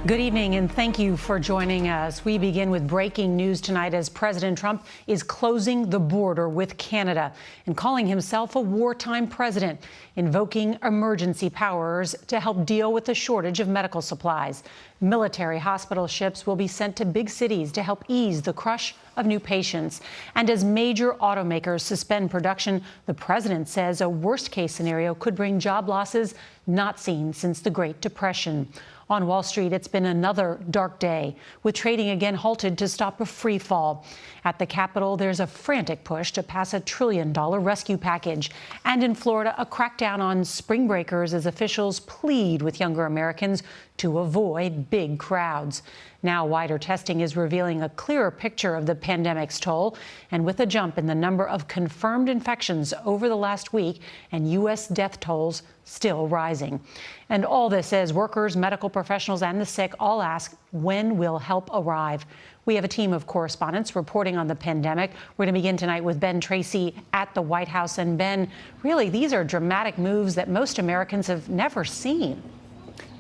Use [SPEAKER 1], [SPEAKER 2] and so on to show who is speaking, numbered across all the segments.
[SPEAKER 1] Good evening, and thank you for joining us. We begin with breaking news tonight as President Trump is closing the border with Canada and calling himself a wartime president, invoking emergency powers to help deal with the shortage of medical supplies. Military hospital ships will be sent to big cities to help ease the crush of new patients. And as major automakers suspend production, the president says a worst-case scenario could bring job losses not seen since the Great Depression. On Wall Street, it's been another dark day, with trading again halted to stop a free fall. At the Capitol, there's a frantic push to pass a $1 trillion rescue package. And in Florida, a crackdown on spring breakers as officials plead with younger Americans to avoid big crowds. Now, wider testing is revealing a clearer picture of the pandemic's toll, and with a jump in the number of confirmed infections over the last week and U.S. death tolls still rising. And all this as workers, medical professionals, and the sick all ask, when will help arrive? We have a team of correspondents reporting on the pandemic. We're going to begin tonight with Ben Tracy at the White House. And Ben, really, these are dramatic moves that most Americans have never seen.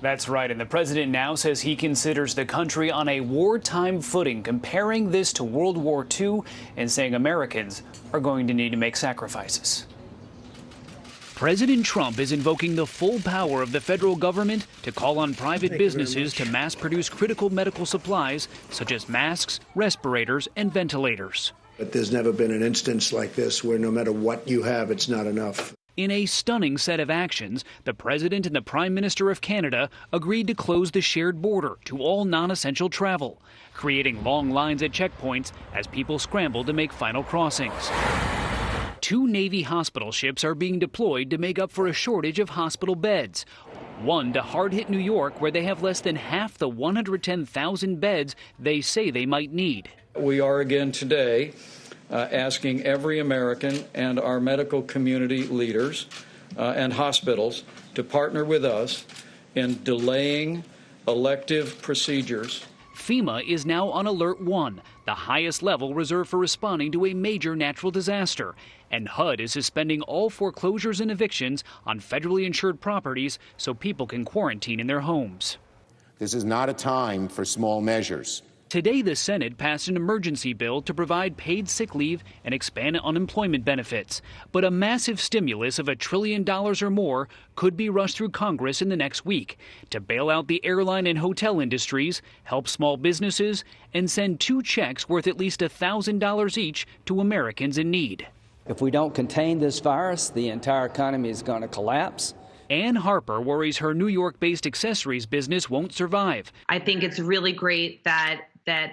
[SPEAKER 2] That's right, and the president now says he considers the country on a wartime footing, comparing this to World War II and saying Americans are going to need to make sacrifices. President Trump is invoking the full power of the federal government to call on private businesses to mass produce critical medical supplies such as masks, respirators, and ventilators.
[SPEAKER 3] But there's never been an instance like this where no matter what you have, it's not enough.
[SPEAKER 2] In a stunning set of actions, the president and the Prime Minister of Canada agreed to close the shared border to all non-essential travel, creating long lines at checkpoints as people scramble to make final crossings. 2 Navy hospital ships are being deployed to make up for a shortage of hospital beds. One to hard-hit New York, where they have less than half the 110,000 beds they say they might need.
[SPEAKER 4] We are again today asking every American and our medical community leaders and hospitals to partner with us in delaying elective procedures.
[SPEAKER 2] FEMA is now on Alert 1, the highest level reserved for responding to a major natural disaster. And HUD is suspending all foreclosures and evictions on federally insured properties so people can quarantine in their homes.
[SPEAKER 5] This is not a time for small measures.
[SPEAKER 2] Today, the Senate passed an emergency bill to provide paid sick leave and expand unemployment benefits. But a massive stimulus of $1 trillion or more could be rushed through Congress in the next week to bail out the airline and hotel industries, help small businesses, and send 2 checks worth at least $1,000 each to Americans in need.
[SPEAKER 6] If we don't contain this virus, the entire economy is going to collapse.
[SPEAKER 2] Ann Harper worries her New York-based accessories business won't survive.
[SPEAKER 7] I think it's really great that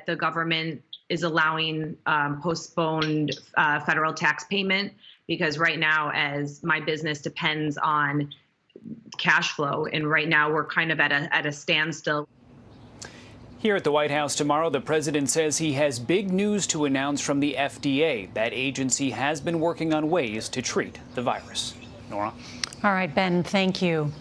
[SPEAKER 7] the government is allowing postponed federal tax payment, because right now, as my business depends on cash flow, and right now we're kind of at a standstill.
[SPEAKER 2] Here at the White House tomorrow, the president says he has big news to announce from the FDA. That agency has been working on ways to treat the virus. Nora?
[SPEAKER 1] All right, Ben, thank you.